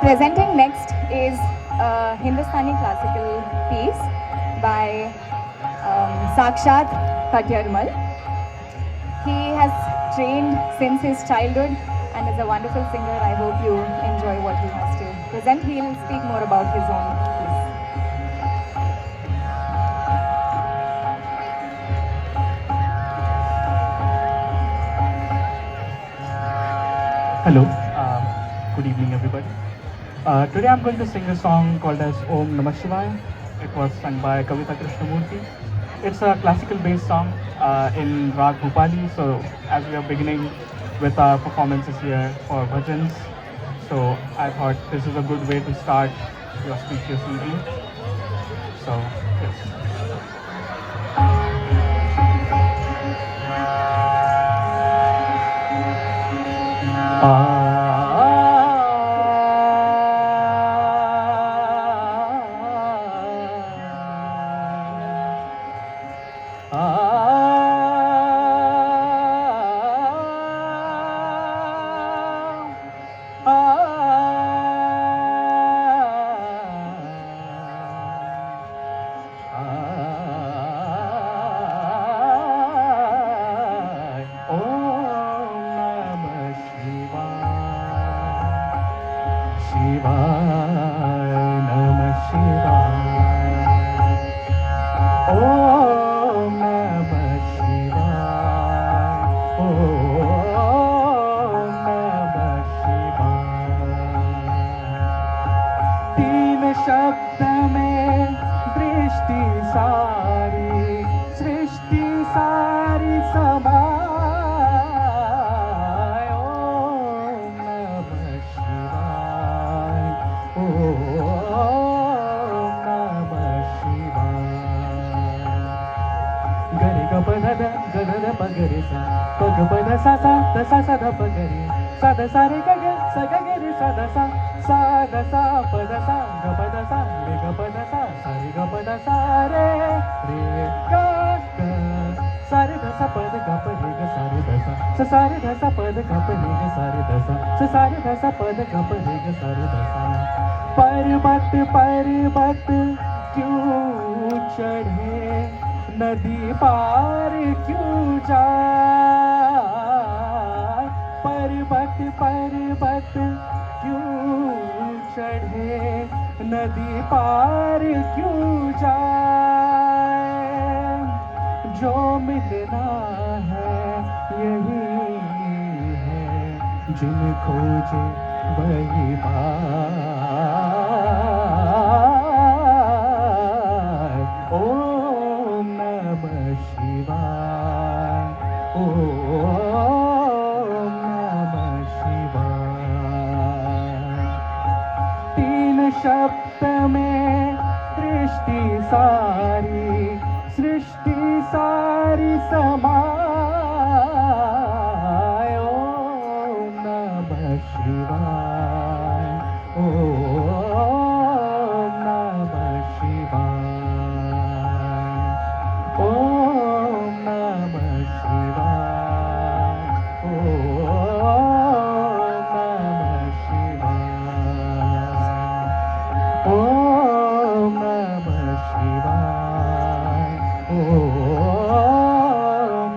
Presenting next is a Hindustani classical piece by Sakshat Katyarmal. He has trained since his childhood and is a wonderful singer. I hope you enjoy what he has to present. He'll speak more about his own piece. Hello, good evening everybody. Today I'm going to sing a song called as Om Namah Shivaya. It was sung by Kavita Krishnamurti. It's a classical based song in Rag Bhupali. So as we are beginning with our performances here for bhajans, so I thought this is a good way to start your speech this evening. So yes. शब्द में दृष्टि सारी सृष्टि सारी समाय ओम नमः शिवाय ओम नमः शिवाय गरे ग प ध ध ग ध ध प ग रे सा प ग प ध सा सा ध सा सा ध प ग रे सा ध सा रे ग ग स ग ग रे सा ध सा ध सा प ध सा ग प ध सा रे ग प ध सा सा रे ग प ध सा रे ग ग सा रे ध सा प ध ग प रे ग सा रे ध सा सा रे ध सा प ध ग प रे ग सा रे ध सा सा रे ध सा प ध ग प रे ग सा रे ध सा पर्वत पर्वत क्यों चढ़े नदी पार क्यों जाए पर्वत पर्वत क्यों चढ़े नदी पार क्यों जाए जो मिलना है यही है जिन खोजे वही पाए ओम नमः शिवाय ओम नमः शिवाय तीन शब्द में दृष्टि सारी सृष्टि सारी समाय ओम नमः शिवाय ओम नमः शिवाय ओम नमः शिवाय ओम नमः शिवाय ओम नमः शिवाय ओम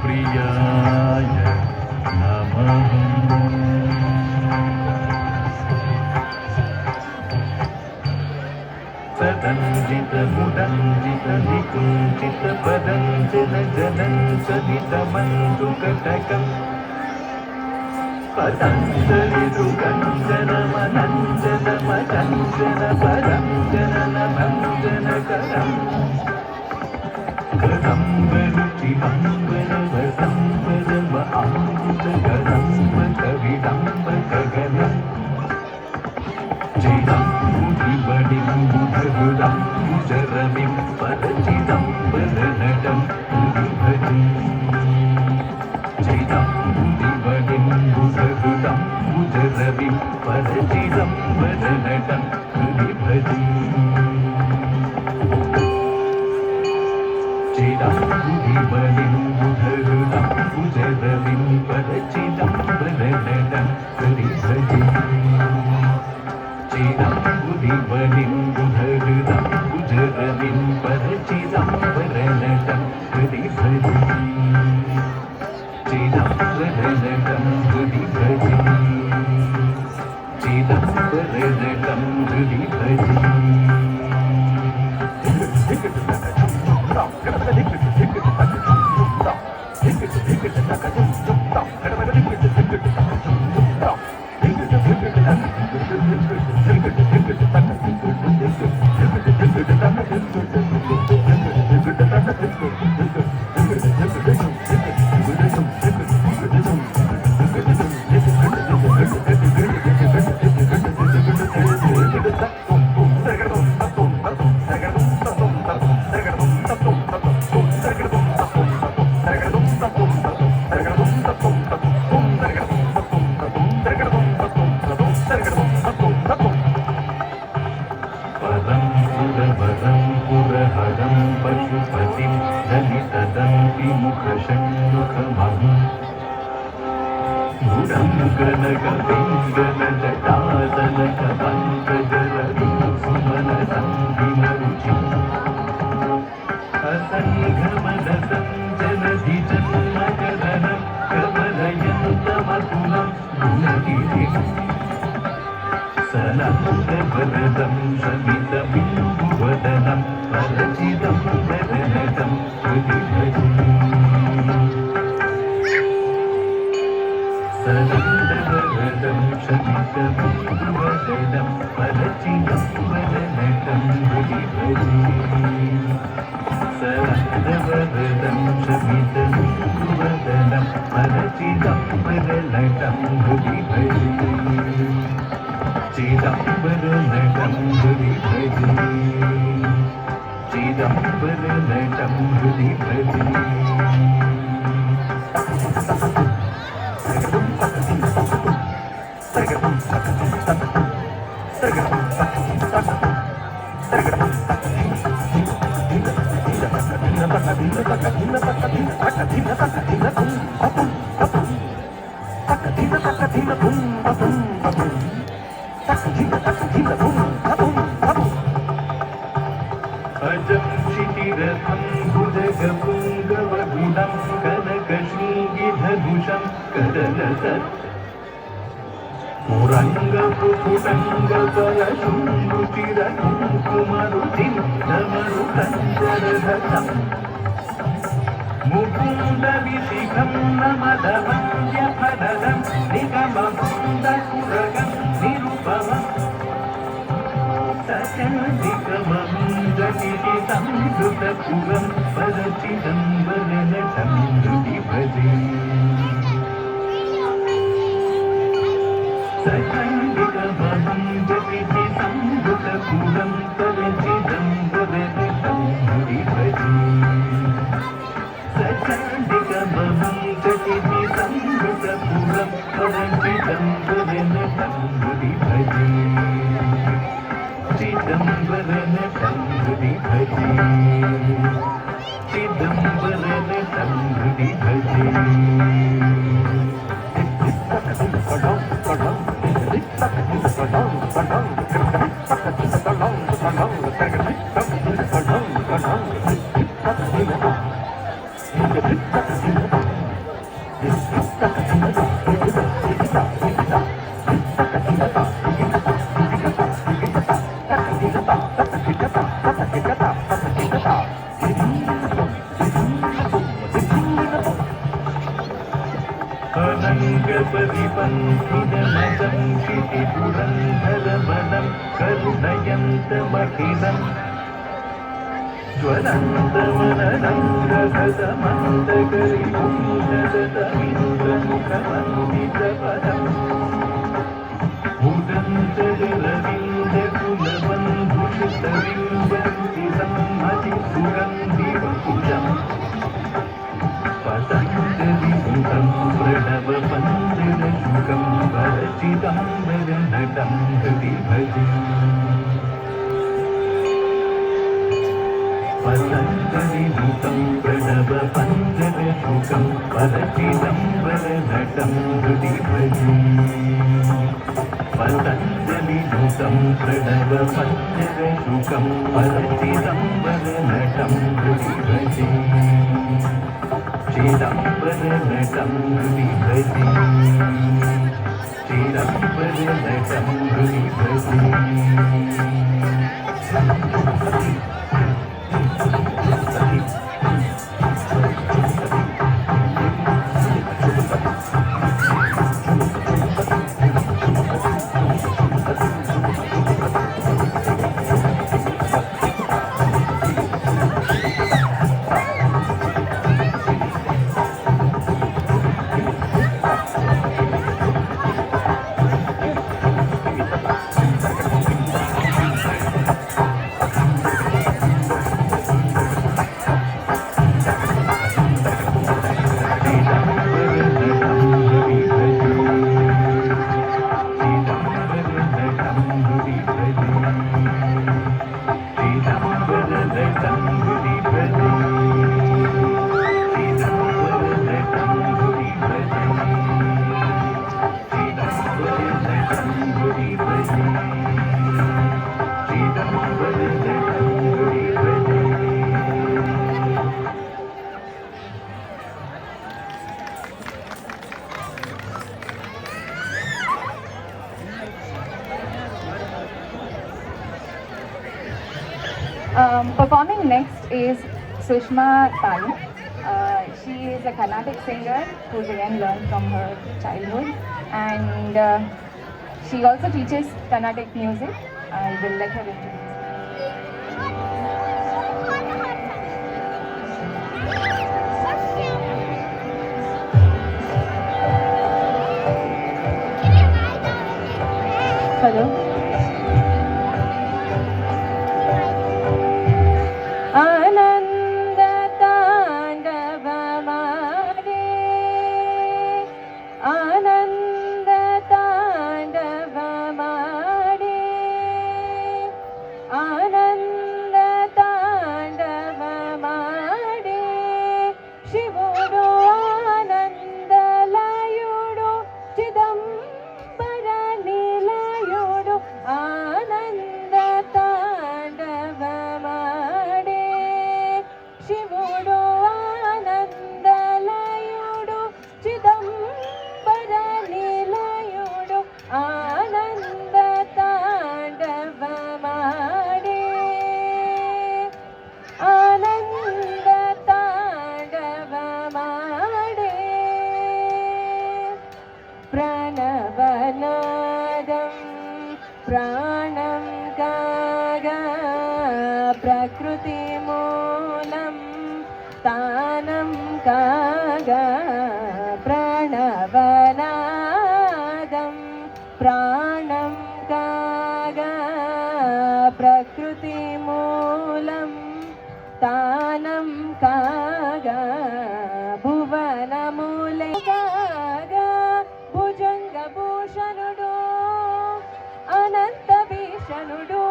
प्रियाय नमः। सदञ्जित मुदञ्जित निकुञ्चित पदञ्जन जनञ्चलितमन्तुकटकम् पतञ्जलि सुगञ्जन मनञ्जन मदञ्जन पदञ्जन नभञ्जनकरम् कदम्बरुचिरम्बरवसम्बरम अमृतकदम्ब कविदम्ब गगनम् चिदम्बुधिबडिम्बुधरुदम्बुजरमिं परचिदम्बरनटं भुजि चिदम्बुधिबडिम्बुधरुदम्बुजरमिं परचिदम्बरनटं भुजि चिदम्बुधिबडिम्बुधरुदम्बुजरमिं परचिदम्बरनटं भुजि चिदम्बुधिबडिम्बुधरुदम्बुजरमिं परचिदम्बरनटं हृदि भजि चिदम्बरनटं हृदि भजि चिदम्बरनटं हृदि भजि पशुपतिं दलितदन्तिमुखषण्मुखमहम् गुडङ्गनगवेङ्गनजटादलकपङ्कजरविं सुमनसङ्गिमरुचिम् असङ्घमनसं जलधिजन्मजननं कमलयन्तमतुलं गुणगिरिम् सनन्दवरदं शमितबिन्दुवदनं परचिदं वदनतं हृदि भजि सनन्दवरदं शमितबिन्दुवदनं परचिदं वदनतं हृदि भजि सनन्दवरदं शमितबिन्दुवदनं परचिदं वदनतं हृदि भजि चिदम्बरनटं हृदि भजि चिदम्बरनटं हृदि भजि अजं क्षितिरथं भुजगपुङ्गवगुणं कनकशृङ्गिधनुषं करलसत् मुरङ्गपुटङ्गपरशुण्डुचिरकुङ्कुमरुचिं नमरुकञ्जरधतं मुकुन्दविशिखं नमदवन्द्यफलदं निगममुन्दकुरगं निरुपमम् सकलदिकमञ्जटितं धृतपुरं परचिदम्बरनटं हृदि भजि सकलदिकमञ्जटितं धृतपुरं परचिदम्बरनटं हृदि भजि सकलदिकमञ्जटितं धृतपुरं परचिदम्बरनटं हृदि भजि चिदम्बरनटं हृदि भजि चिदम्बरनटं हृदि भजि अनङ्गपरिपन्थिनमदं क्षितिपुरन्धरबलं करुणयन्तमखिलं ज्वलन्तवननन्दगतमन्तकरिपुंसदतमिन्द्रमुखवन्दितपदम् उदन्तजलविन्दकुलबन्धुषितविन्दन्तिसम्मतिसुगन्धिवकुलम् पतञ्जलिसुतं प्रणवपञ्चरशुकं परचिदाम्बरनटं हृदि भजे पतञ्जलिसुतं प्रणवपञ्चरशुकं परचिदाम्बरनटं हृदि भजे पतञ्जलिसुतं प्रणवपञ्चरशुकं परचिदाम्बरनटं हृदि भजे चिदम्बरनटं हृदि भजे चिदम्बरनटं हृदि भजे Performing next is Sushma Tali. She is a Carnatic singer who's again learned from her childhood, and she also teaches Carnatic music. I will let her introduce. Hello. प्राणं गागा प्रकृतिमूलं तानं कागा प्रणवनादं प्राणं कागा प्रकृतिमूलं तानं कागा भुवनमूले कागा भुजङ्गभूषणुडो अनन्तभीषणुडो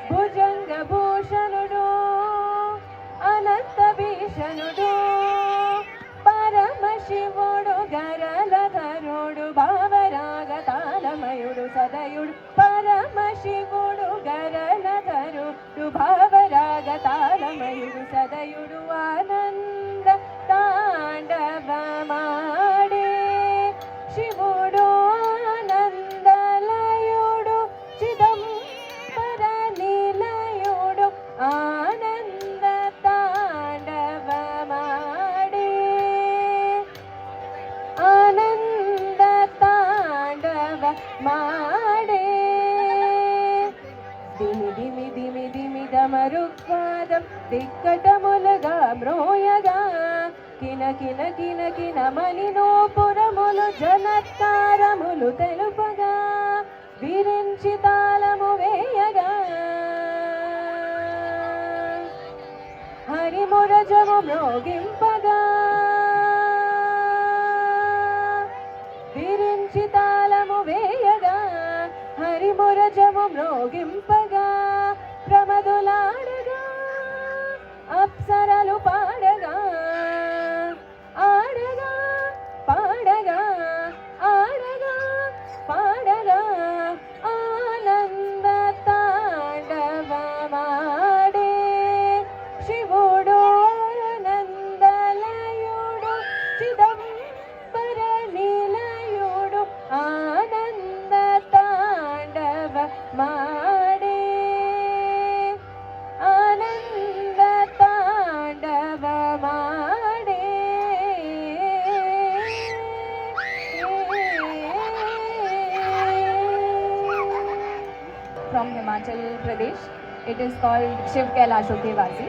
भुजङ्गभूषणुडो अनन्तभीषणुडो परमशिवुडु गरलधरुडु भावरागतालमयुडु सदयुडु परमशिवुडु गरलधरुडु भावरागतालमयुडु सदयुडु आनन्द ताण्डवमा ಮಾಡೆ ದಿಮಿ ದಿಮಿ ದಿಮಿ ದಿಮಿ ದಮರುಕ್ವಾದಂ ದಿಕ್ಕಟములుగా మ్రోయగా కిన కిన కిన కిన మలినోపురములు జనత్కారములు తెలుపగా విరించి తాళము వేయగా హరిమురజము మ్రోగింపగా విరించి తాళము వేయగా హరిమురజము మ్రోగింపగా ప్రమదులాడగా అప్సరలు పాడగా ఆడగా పాడగా ఆడగా పాడగా ఆనంద తాండవమాడే శివుడు ఆనందలయుడు చిదంబర నిలయుడు ఆనంద తాండవమాడే ఆనంద తాండవమాడే From Himachal Pradesh, it is called Shiv Kailasho Ke Vasi.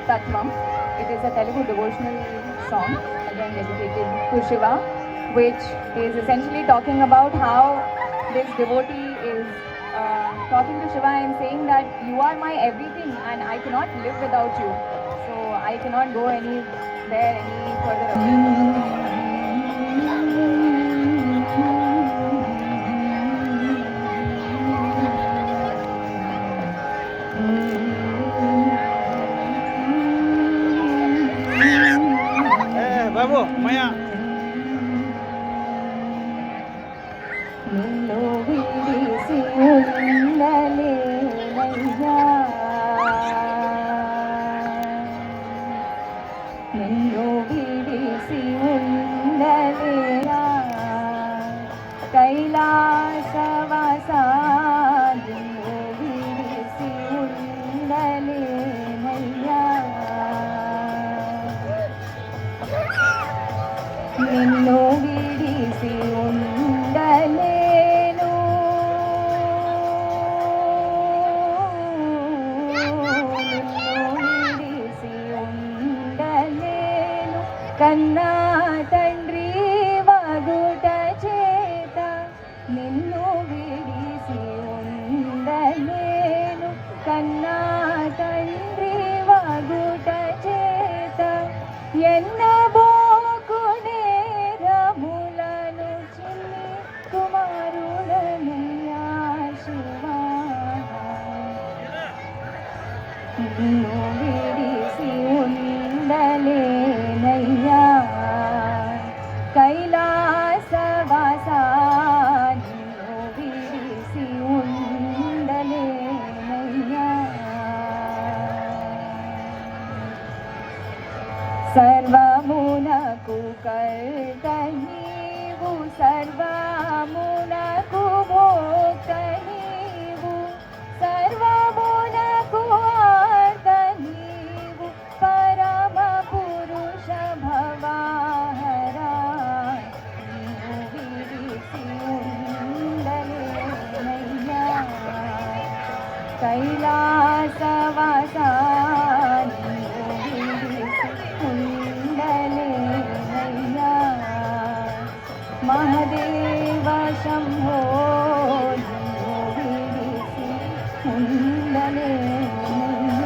Tattvam. It is a Telugu devotional song, again dedicated to Shiva, which is essentially talking about how this devotee is talking to Shiva and saying that you are my everything and I cannot live without you. So I cannot go anywhere any further. ಕೈಲಾಸವಾಸ ನಿನ್ನು ಬಿಡಿಸಿ ಉಂಡಲೇನಯ್ಯ ನಿನ್ನು ಬಿಡಿಸಿ ಉಂಡಲೇನು ಕನ್ನ ತಂಡ್ರಿ ವಗುಟ ಚೇತ ನಿನ್ನು ಬಿಡಿಸಿ ಉಂಡಲೇನು ಕನ್ನ ತಂಡ್ರಿ ವಗುಟ ಚೇತ ಎನ್ನ ಬೋಕುನೇರ ಮುಲನು ಚಿನ್ನಿ ಕುಮಾರುಡನೆಯ ಶಿವ ನಿನ್ನು ಬಿಡಿಸಿ ಉಂಡಲೇನಯ್ಯ ಕೈಲಾಸವಾಸ ನಿನ್ನು ಬಿಡಿಸಿ ಉಂಡಲೇನಯ್ಯ ಸರ್ವಮುನಕು ಕರ್ತ ನೀವು ಸರ್ವಮುನಕು ಭೋಕ್ತ ನೀವು ಸರ್ವಮುನಕು ಆರ್ತ ನೀವು ಪರಮ ಪುರುಷ ಭವಾಹರ ನೀವು ಬಿಡಿಸಿ ಉಂಡಲೇನಯ್ಯ ಕೈಲಾಸವಾಸ ನೀವು ಬಿಡಿಸಿ ಉಂಡಲೇನಯ್ಯ ಮಹದೇವ ಶಂಭೋ ನೀವು ಬಿಡಿಸಿ ಉಂಡಲೇನಯ್ಯ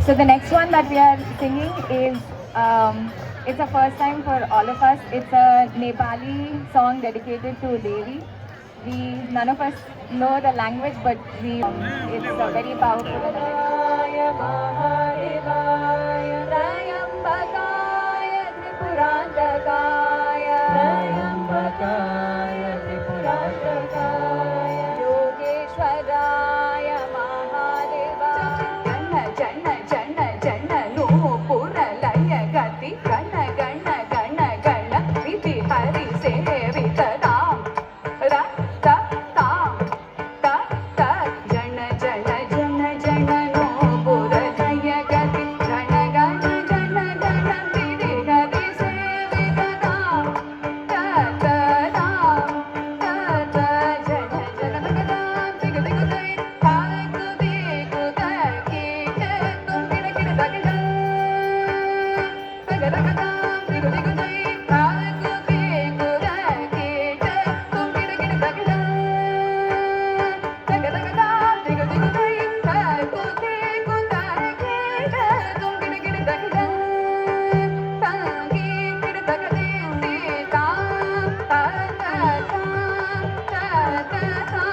So the next one that we are singing is, it's a first time for all of us. It's a Nepali song dedicated to Devi. None of us know the language, but it's a very powerful. Trayambakaya Tripurantakaya Trayambakaya Tripurantakaya Yogeshwaraya Mahadevaya Janna Janna Janna Janna Nupura Laya Gati Gana Gana Gana Gana Viti Hari Sevita Dam Ra Ta Tam Ta Ta Janna Janna Janna Janna Nupura Laya Gati Gana Gana Gana Gana Viti Hari Sevita Dam Ta Ta Dam Ta Ta Janna Janna Dam Tiga Tiga Tiga Taku Tiku Taki Tum Kida Kida Taki Taga Taga Dam Tiga Tiga Tiga Taku Tiku Taki Tum Kida Kida Taki Taga Taga Dam Tiga Tiga Tiga Taku Tiku Taki Tum Kida Kida Taki Taki Kida Taka Ti Tam Ta Ta Ta Ta Ta Ta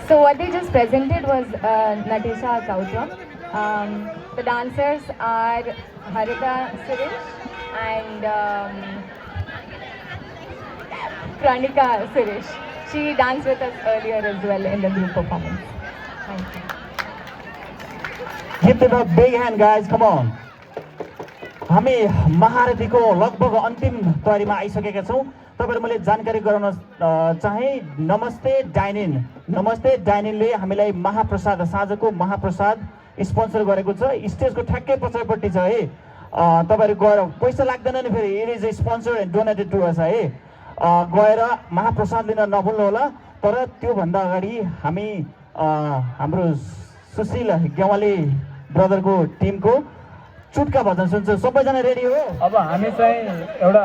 So what they just presented was Natesha Kautra. The dancers are Harita Suresh and Pranika Suresh. She danced with us earlier as well in the group performance. Thank you. Give them a big hand, guys. Come on. हामी महारथीको लगभग अन्तिम तयारीमा आइसकेका छौँ। तपाईहरुले जानकारी गराउन चाहे नमस्ते डाइनिनले हामीलाई महाप्रसाद साँझको महाप्रसाद स्पोन्सर गरेको छ। स्टेजको ठ्याक्कै पछाडिपट्टि छ है। तपाईहरु गएर पैसा लाग्दैन नि फेरि it is sponsor and donated to us है। गएर महाप्रसाद लिन नभुल्नु होला। तर त्यो भन्दा अगाडि हामी हाम्रो सुशील गेवाली ब्रदरको टिमको चुटका भजन सुन्छ। सबैजना रेडी हो? अब हामी चाहिँ एउटा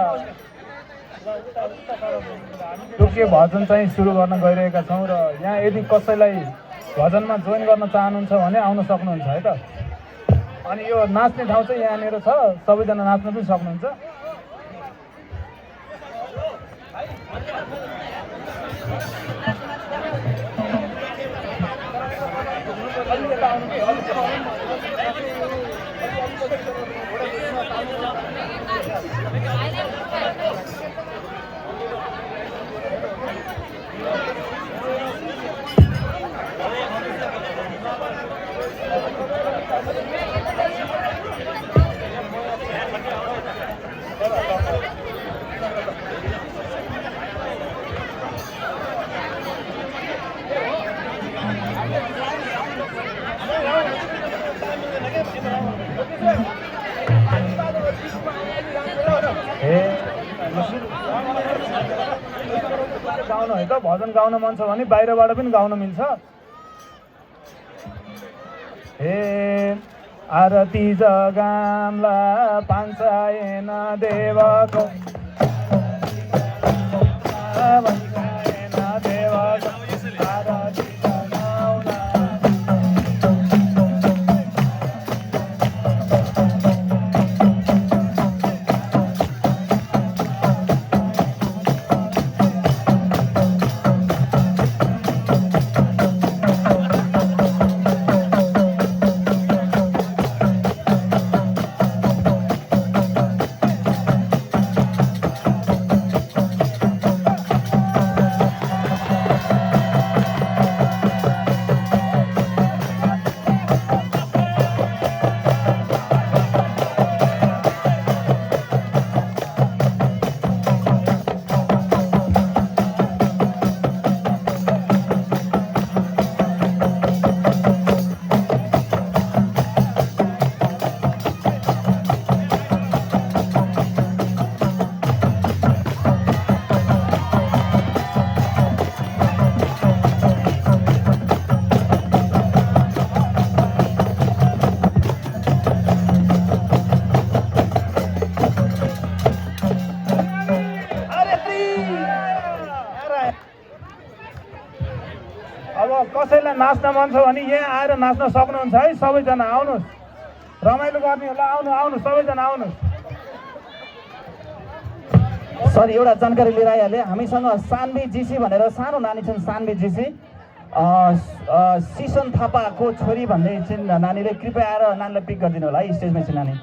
टुक्के भजन चाहिँ सुरु गर्न गइरहेका छौँ र यहाँ यदि कसैलाई भजनमा जोइन गर्न चाहनुहुन्छ भने आउन सक्नुहुन्छ है त। अनि यो नाच्ने ठाउँ चाहिँ यहाँनिर छ, सबैजना नाच्न पनि सक्नुहुन्छ। गाउनु है त, भजन गाउन मन छ भने बाहिरबाट पनि गाउन मिल्छ। हे आरती जगामला पाञ्चायन देवको कसैलाई नाच्न मन छ भने यहाँ आएर नाच्न सक्नुहुन्छ है। सबैजना आउनुहोस्, रमाइलो गर्ने होला, आउनुहोस् सबैजना आउनुहोस्। सर एउटा जानकारी लिएर आइहालेँ, हामीसँग सान्वी जीसी भनेर सानो नानी छन्। सान्वी जीसी सिसन थापाको छोरी भन्ने चाहिँ नानीले, कृपया आएर नानीलाई पिक गरिदिनु होला है, स्टेजमा चाहिँ नानी।